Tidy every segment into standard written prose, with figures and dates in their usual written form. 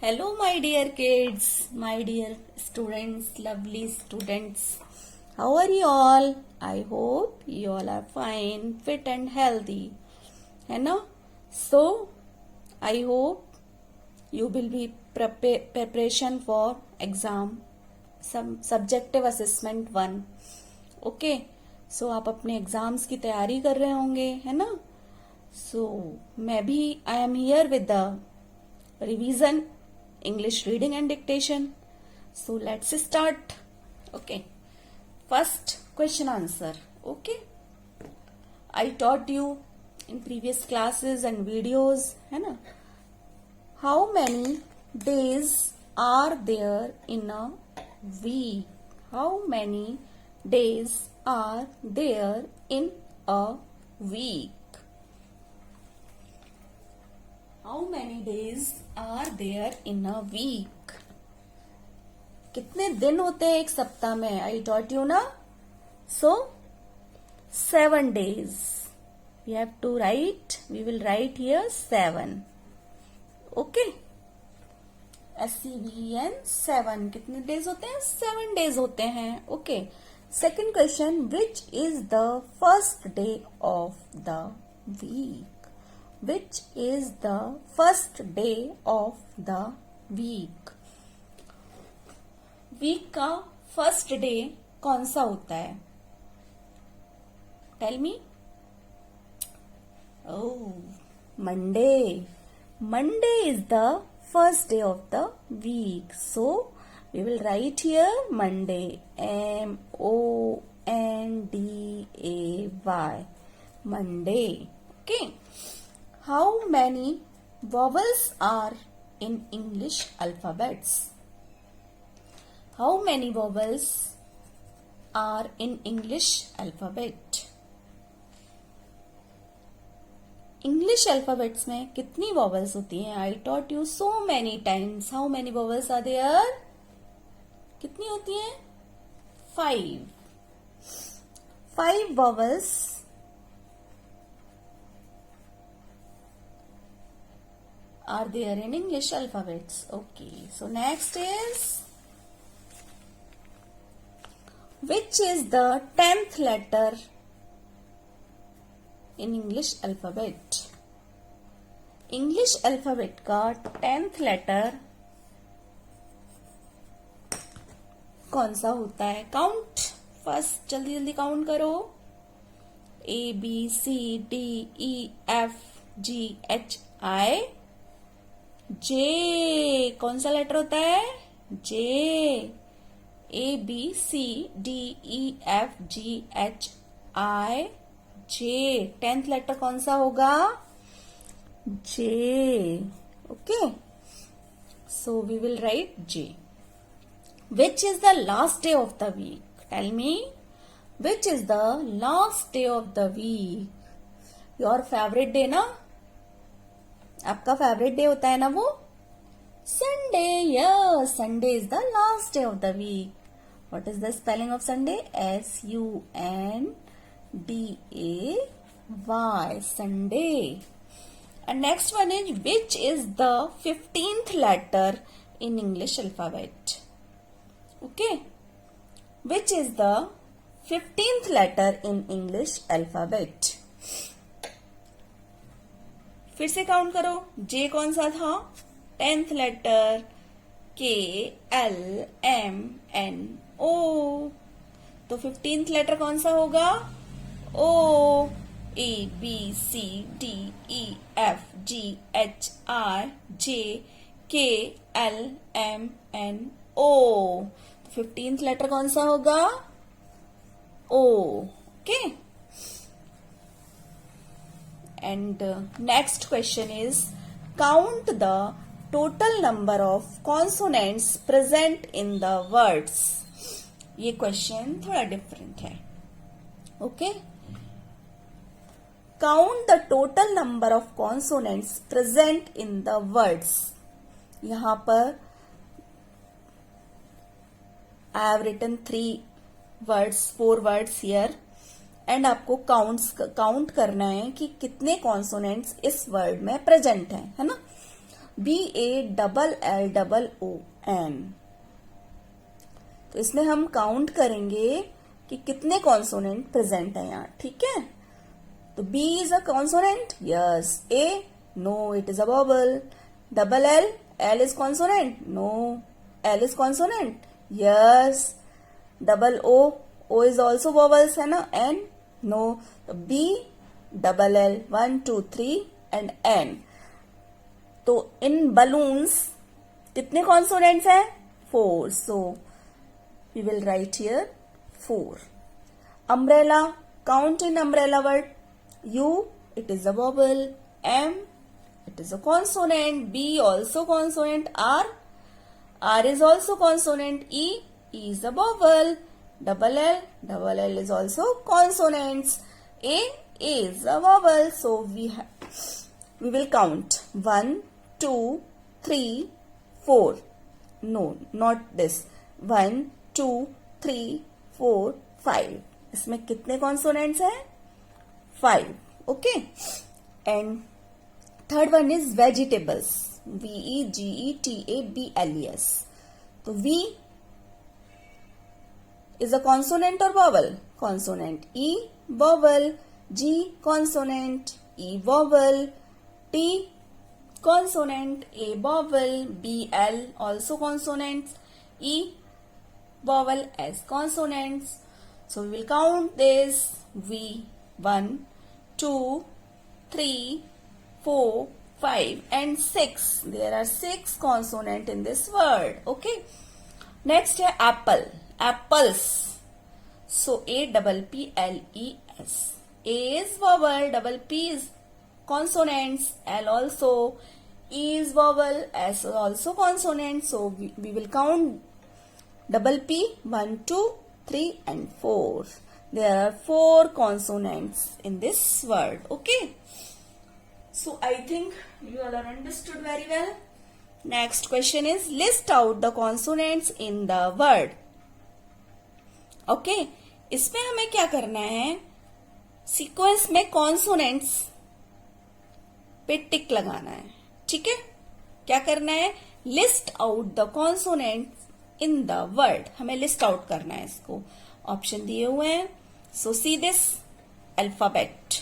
Hello, my dear kids, my dear students, lovely students. How are you all? I hope you all are fine, fit and healthy. है ना? So, I hope you will be preparation for exam, some subjective assessment 1. Okay? So, आप अपने exams की तैयारी कर रहे होंगे, है ना? So, मैं भी I am here with the revision English reading and dictation. So let's start. Okay. First question answer. Okay. I taught you in previous classes and videos, है ना? How many days are there in a week? How many days are there in a week? How many days are there in a week? कितने दिन होते हैं एक सप्ताह में? I taught you ना? So 7 days. We have to write. We will write here 7. Okay. SEVEN 7. कितने days होते हैं? 7 days होते हैं. Okay. Second question. Which is the first day of the week? Which is the first day of the week? Week का first day कौन सा होता है? Tell me. Oh, Monday. Monday is the first day of the week. So we will write here Monday. MONDAY. Monday. Okay. How many vowels are in English alphabets? How many vowels are in English alphabet? English alphabets में कितनी vowels होती हैं? I taught you so many times. How many vowels are there? कितनी होती हैं? 5. 5 vowels are there in English alphabets. Okay, so next is, which is the 10th letter in English alphabet? English alphabet का 10th letter कौन सा होता है? Count first, जल्दी जल्दी काउंट करो. ABCDEFGHI. जे कौन सा लेटर होता है? जे. ABCDEFGHI. जे. 10th लेटर कौन सा होगा? J. Okay. So we will write J. Which is the last day of the week? Tell me. Which is the last day of the week? Your favourite day ना? आपका favourite day होता है ना वो? Sunday. Yes, Sunday is the last day of the week. What is the spelling of Sunday? SUNDAY. Sunday. And next one is, which is the 15th letter in English alphabet? Okay. Which is the 15th letter in English alphabet? फिर से count करो. जे कौन सा था? 10th letter. KLMNO. तो 15th letter कौन सा होगा? O. ABCDEFGHIJKLMNO. 15th लेटर कौन सा होगा? O. Okay. And next question is, count the total number of consonants present in the words. ये question थोड़ा different है. Okay? Count the total number of consonants present in the words. यहाँ पर I have written 4 words here. And आपको count करना है कि कितने कॉन्सोनेंट्स इस वर्ड में प्रेजेंट है ना? BALLOON। तो इसमें हम काउंट करेंगे कि कितने कॉन्सोनेंट प्रेजेंट है यहाँ, ठीक है। तो B is a consonant, yes. A, no, it is a vowel. Double L, L is consonant, no, L is consonant, yes. Double O, O is also vowels है ना, N, नो। तो B, double L, 1 2 3 and N। तो in balloons कितने consonants हैं? 4, so we will write here 4. Umbrella, count in umbrella word. U, it is a vowel. M, it is a consonant. B, also consonant. R is also consonant. E is a vowel. Double L is also consonants. A is a vowel. So we will count 1 2 3 4. No, not this. 1 2 3 4 5. इसमें कितने consonants हैं? 5. Okay. And third one is vegetables, VEGETABLES। तो V is a consonant और vowel? Consonant. E vowel, G consonant, E vowel, T consonant, A vowel, BL also consonants, E vowel as consonants. So we will count this. V, 1 2 3 4 5 and 6. There are 6 consonant in this word. Okay. Next है apple, apples. So APPLES. A is vowel, double P is consonants, L also, E is vowel, S also consonant. So we will count double P, 1 2 3 and 4. There are 4 consonants in this word. Okay. So I think you all are understood very well. Next question is list out the consonants in the word. Okay. इसमें हमें क्या करना है? Sequence में consonants पे टिक लगाना है, ठीक है। क्या करना है? List out the consonants in the word. हमें लिस्ट आउट करना है इसको। ऑप्शन दिए हुए हैं। सो सी दिस अल्फाबेट।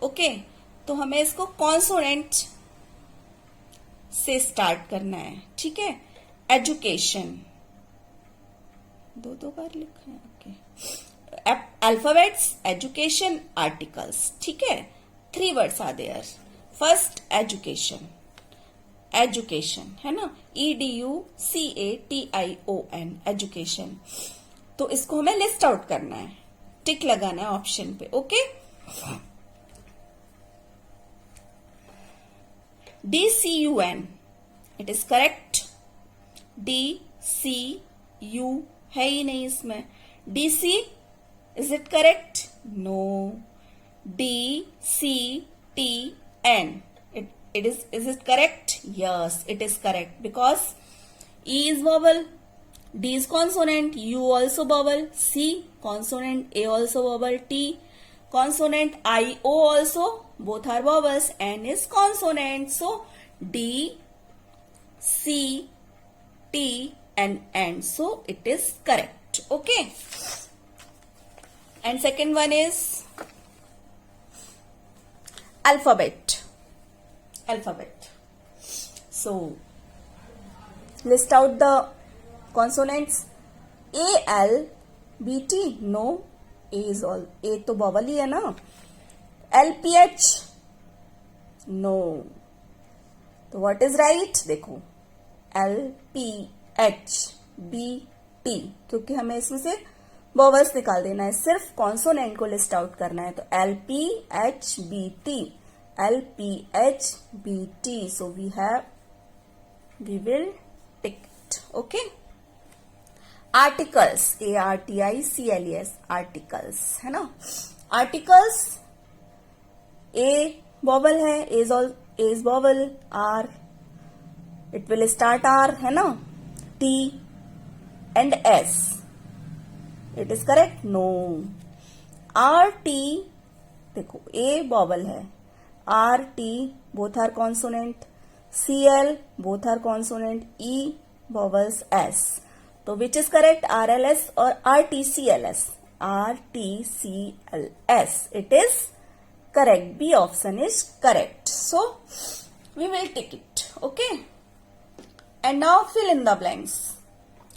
ओके, तो हमें इसको कॉन्सोनेंट से स्टार्ट करना है, ठीक है। एजुकेशन, दो बार लिखा है। ओके, अल्फाबेट्स, एजुकेशन, आर्टिकल्स, ठीक है। 3 words are there. First education, education है ना, EDUCATION, एजुकेशन। तो इसको हमें लिस्ट आउट करना है, टिक लगाना है ऑप्शन पे। Okay. DCUN, it is correct. DCU है ही नहीं इसमें। DC, is it correct? No. DCTN, is it correct? Yes, it is correct, because E is vowel, D is consonant, U also vowel, C consonant, A also vowel, T consonant, IO also, both are vowels, N is consonant. So D, C, T and N. So it is correct. Okay. And second one is alphabet. So list out the consonants. ALBT, no, A is all, A तो vowel ही है ना। LPH, no। तो what is right? देखो, LPHBT, क्योंकि हमें इसमें से vowels निकाल देना है, सिर्फ कॉन्सोनेंट को लिस्ट आउट करना है। तो LPHBT, LPHBT. So we will tick it. Okay. Articles, ARTICLES, articles है ना। Articles, A vowel है, A is vowel, R, it will start R है ना, T and S. It is correct? No. RT, देखो A vowel है, R, T, both are consonant. CL, both are consonant. E, vowels. S. So which is correct, RLS or RTCLS? RTCLS. It is correct. B option is correct. So we will take it. Okay. And now fill in the blanks.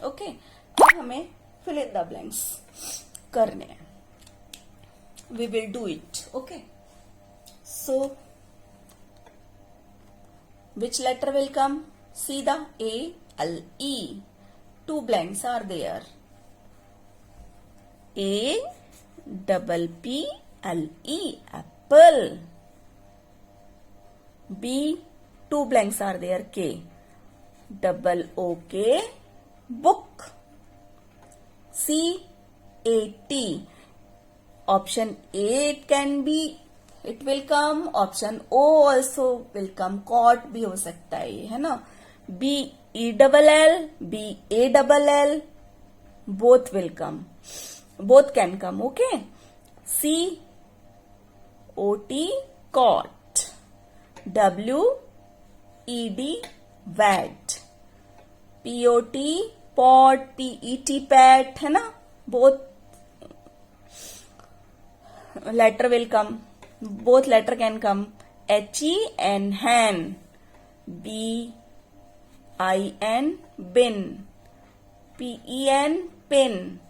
Okay. अब हमें fill in the blanks करने हैं. We will do it. Okay. So which letter will come? See the A, L, E. Two blanks are there. A, double P, L, E. Apple. B, two blanks are there. K, double O, K. Book. C, A, T. Option A it can be, it will come. Option O also will come. Caught भी हो सकता है ये, है ना. B, E double L, B, A double L. Both will come. Both can come. Okay. C, O, T, caught. W, E, D, wet. P, O, T, pot. P, E, T, pet. है ना. Both letter will come. Both letter can come. H-E, N, hen. B, I-N, bin. P-E-N, pin.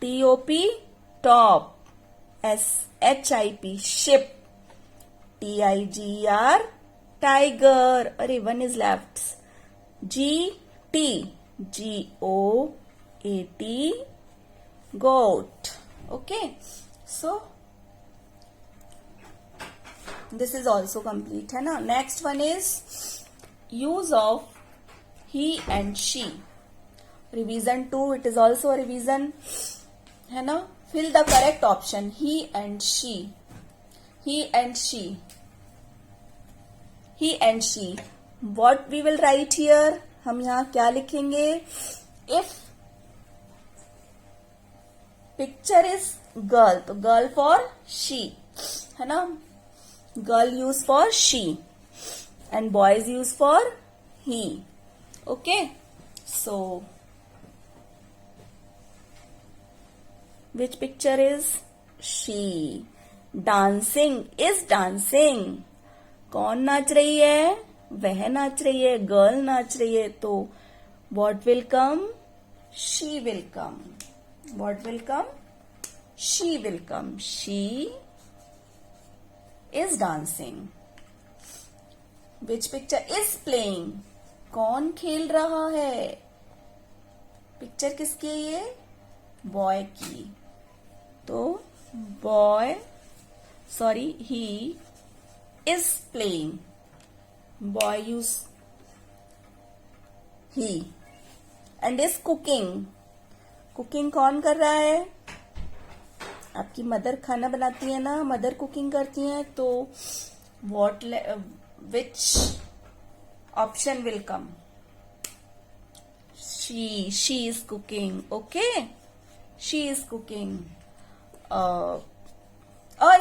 T-O-P, top. S-H-I-P, ship. T-I-G-E-R, tiger. Array, one is left. G-T, G-O-A-T, goat. Okay. So this is also complete, है ना. Next one is use of he and she. Revision 2, it is also a revision, है ना. Fill the correct option. He and she. He and she. He and she. What we will write here? हम यहाँ क्या लिखेंगे? If picture is girl, तो girl for she, है ना. Girl use for she and boys use for he. Okay. So which picture is she? Dancing is dancing. कौन नाच रही है? वह नाच रही है. Girl नाच रही है. तो what will come? She will come. What will come? She will come. She is dancing. Which picture is playing? कौन खेल रहा है? पिक्चर किसकी है ये? बॉय की. तो boy, sorry, he is playing. Boy use he. And is cooking. Cooking कौन कर रहा है? आपकी मदर खाना बनाती है ना, मदर कुकिंग करती हैं. तो what, which option will come? She is cooking. Okay, she is cooking. A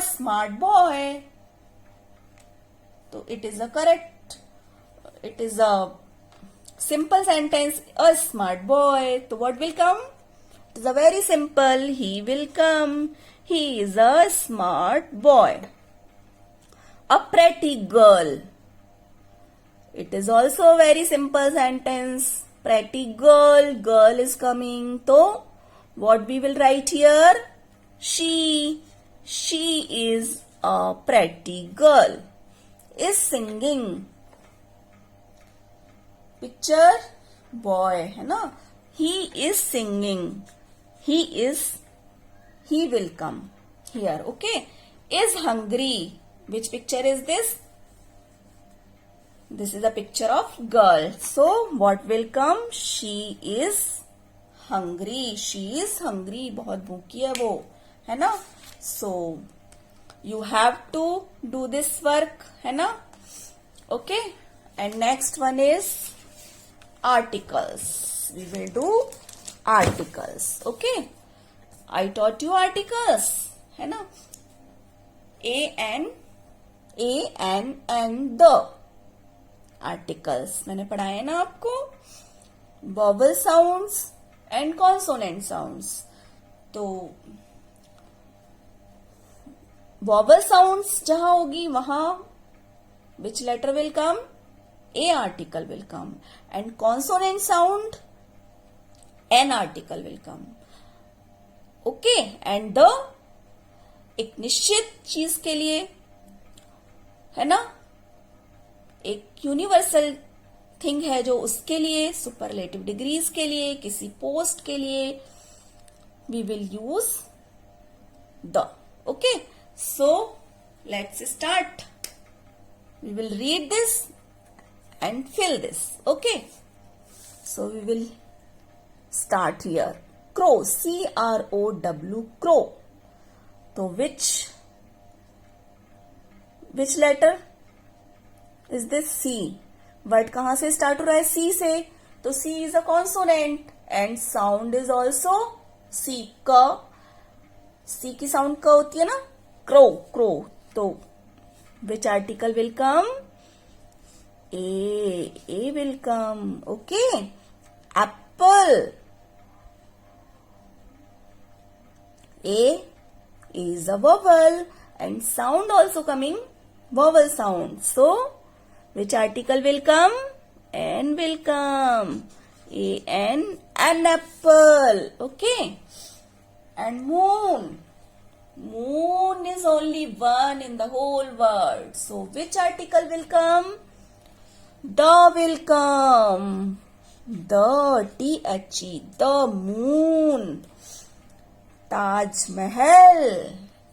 smart boy. So it is a correct, it is a simple sentence. A smart boy. So what will come? It is a very simple. He will come. He is a smart boy. A pretty girl. It is also a very simple sentence. Pretty girl. Girl is coming. So what we will write here? She. She is a pretty girl. Is singing. Picture boy, है ना. He is singing. He will come here. Okay. Is hungry. Which picture is this? This is a picture of girl. So what will come? She is hungry. She is hungry. बहुत भूखी है वो, है ना. So you have to do this work, है ना. Okay. And next one is articles. We will do articles. Okay. I taught you articles, है ना. A and A, N and the articles. मैंने पढ़ाया ना आपको vowel sounds and consonant sounds. तो vowel sounds जहां होगी वहां which letter will come? A article will come. And consonant sound, N article will come. Okay? And the एक निश्चित चीज के लिए है ना, एक यूनिवर्सल थिंग है जो उसके लिए, सुपरलेटिव डिग्रीज के लिए, किसी पोस्ट के लिए we will use the. Okay, so let's start. We will read this and fill this. Okay, so we will start here. Crow, C-R-O-W, crow. So which letter is this? C. Word कहां से start हो रहा है? C से. तो C is a consonant and sound is also C. क. C की sound क होती है ना? Crow, crow. तो which article will come? A. A will come. Okay. Apple. A is a vowel and sound also coming vowel sound. So, which article will come? N will come. A-N, an apple. Okay. And moon. Moon is only one in the whole world. So, which article will come? The will come. The, T-H-E, the moon. Taj Mahal.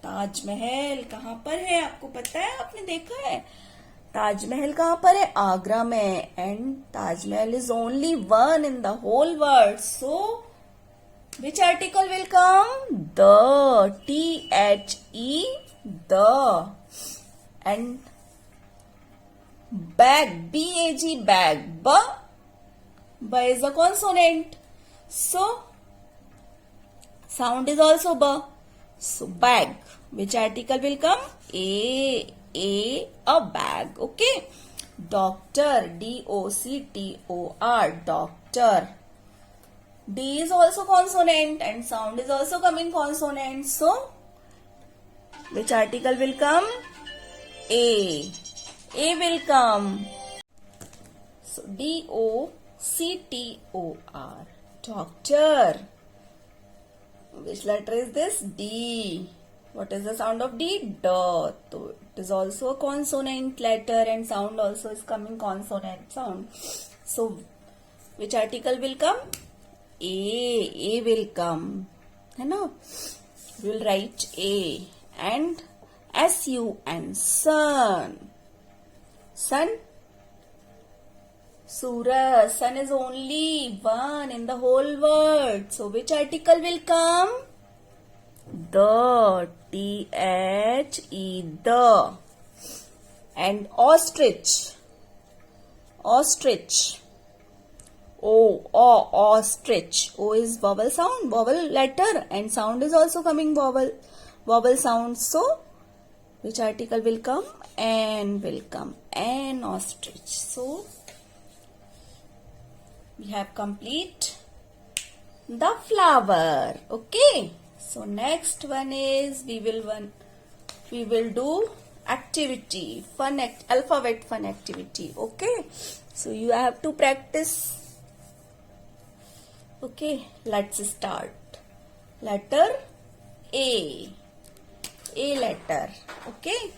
Taj Mahal कहाँ पर है आपको पता है? आपने देखा है? ताजमहल कहाँ पर है? आगरा में. And Taj Mahal is only one in the whole world. So which article will come? The, T-H-E, the. And bag, B-A-G, bag. B is a consonant. So sound is also B. So bag. Which article will come? A bag. Okay. Doctor. D-O-C-T-O-R. Doctor. D is also consonant and sound is also coming consonant. So which article will come? A. A will come. So D-O-C-T-O-R. Doctor. Which letter is this? D. What is the sound of D? Da. So it is also a consonant letter and sound also is coming consonant sound. So which article will come? A. A will come. है ना? We will write A. And S-U-N. Sun. Sun. Suraj. Sun is only one in the whole world. So which article will come? The. T-H-E. The. And ostrich. Ostrich. Ostrich. O is vowel sound, vowel letter, and sound is also coming vowel sound. So which article will come? N will come. An ostrich. So we have complete the flower. Okay. So next one is we will do activity, alphabet fun activity. Okay. So you have to practice. Okay. Let's start. Letter A. A letter. Okay.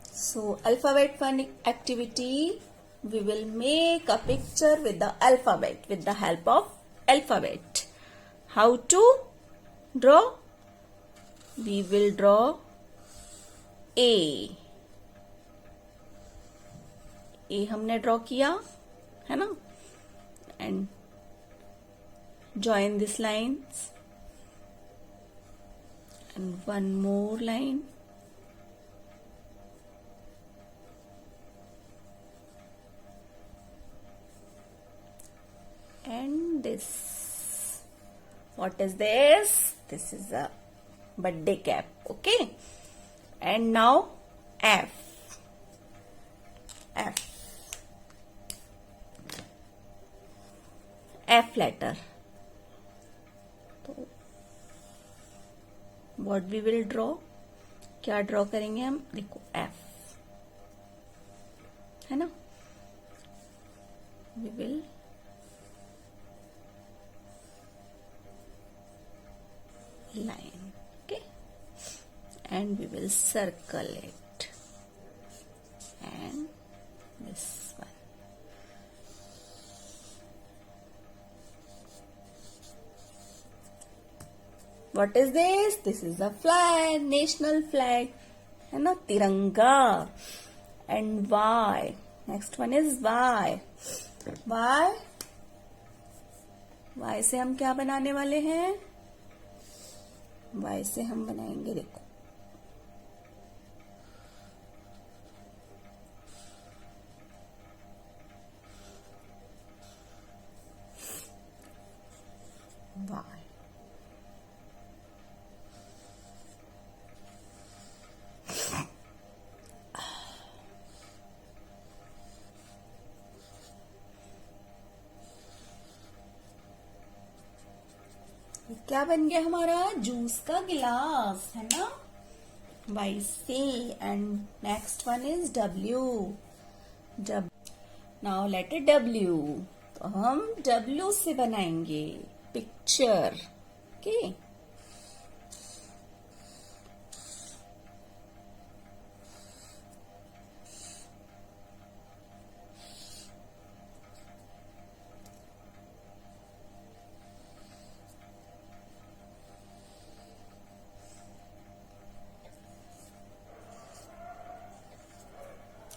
So alphabet fun activity. We will make a picture with the alphabet, with the help of alphabet. How to draw? We will draw A. A हमने draw किया, है ना? And join these lines. And one more line. And this. What is this? This is a birthday cap. Okay. And now F. F. F letter. तो what we will draw? क्या draw करेंगे हम? देखो F है ना. We will line, okay, and we will circle it, and this one. What is this? This is the flag, national flag, है ना, तिरंगा. And Y. Next one is Y. Y. Y से हम क्या बनाने वाले हैं? Y से हम बनाएंगे, देखो, Y. क्या बन गया हमारा? जूस का गिलास, है ना. Y से. And next one is W. Now later W. तो हम W से बनाएंगे picture. Okay.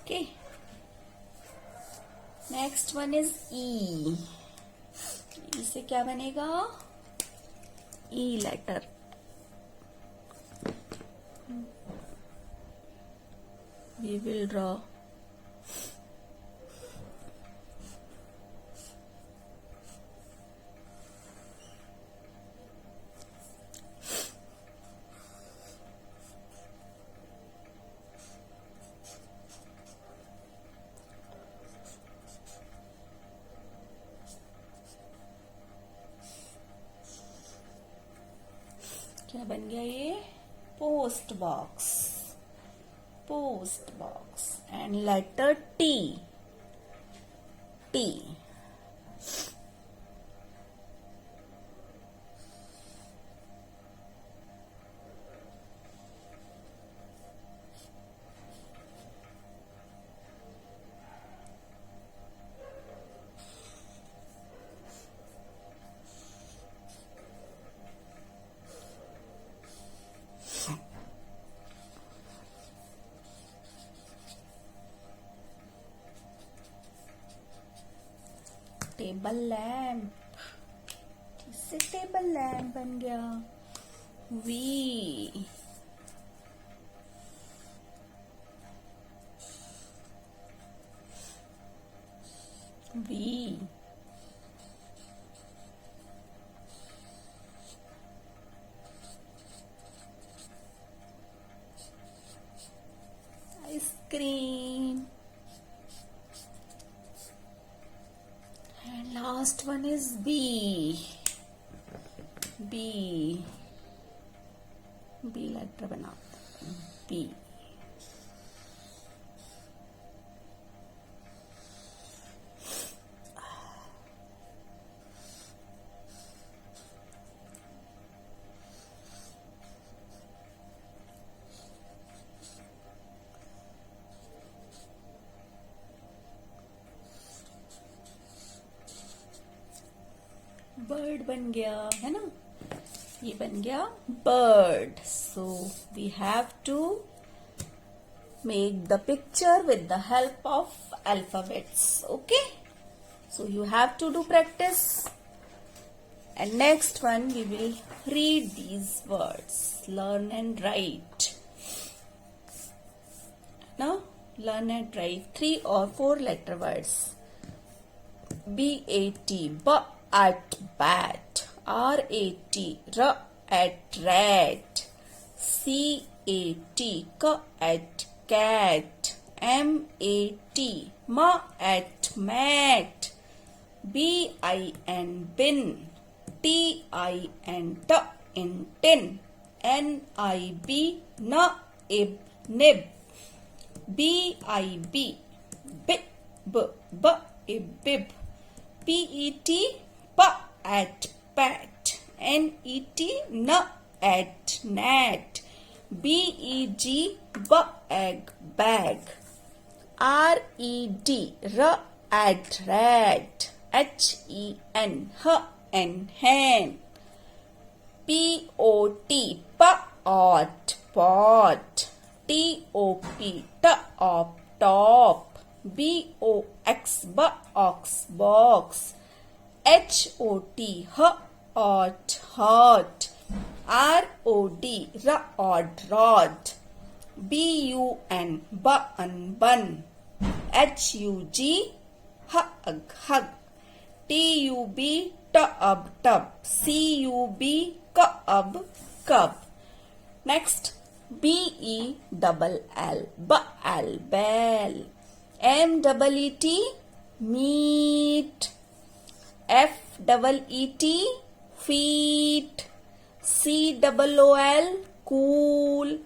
Okay. Next one is E. E से क्या बनेगा? E letter. We will draw क्या बन गया ये? Post box. Post box. And letter T. T. Table lamp. इससे टेबल लैम्प बन गया. V. V. Ice cream. And last one is B. B. B letter बनाते हैं. B. बर्ड बन गया, है ना. ये बन गया bird. So we have to make the picture with the help of alphabets. Okay. So you have to do practice. And next one we will read these words. Learn and write. Now learn and write 3 or 4 letter words. B-A-T. At bat. R-A-T. At rat. C-A-T. At cat. M-A-T, ma at mat. B-I-N, bin. T-I-N-T, in tin. N-I-B, na-ib, nib. B-I-B, bib, b-ib, bib. P-E-T, pa at pat. N-E-T, na at nat. B-E-G, b-egg, bag. R-E-D, r at rat. H-E-N, h-en, hen. P-O-T, pot, pot. T-O-P, top, top. B-O-X, box, box. H-O-T, hot, hot. R-O-D, rod, rod. B-U-N, bun, bun. H-U-G, hug, hug. T-U-B, tub, tub. C-U-B, cub, cub. Next, B-E-double-L, bell, bell. M-double-E-T, meat. F-double-E-T, feet. C-double-O-L, cool.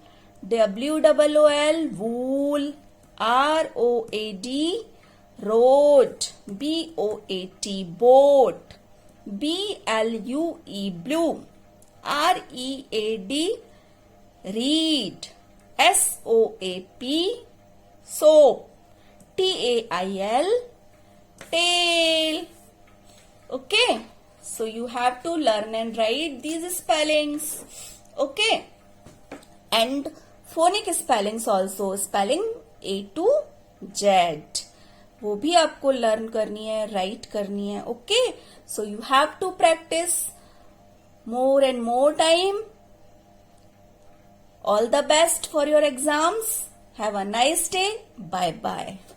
W-double-O-L, wool. R-O-A-D, road. B-O-A-T, boat. B-L-U-E, blue. R-E-A-D, read. S-O-A-P, soap. T-A-I-L, tail. Okay, so you have to learn and write these spellings. Okay, and phonic spellings also, spelling A to Z, वो भी आपको learn करनी है, write करनी है. Okay, so you have to practise more and more time. All the best for your exams. Have a nice day. Bye bye.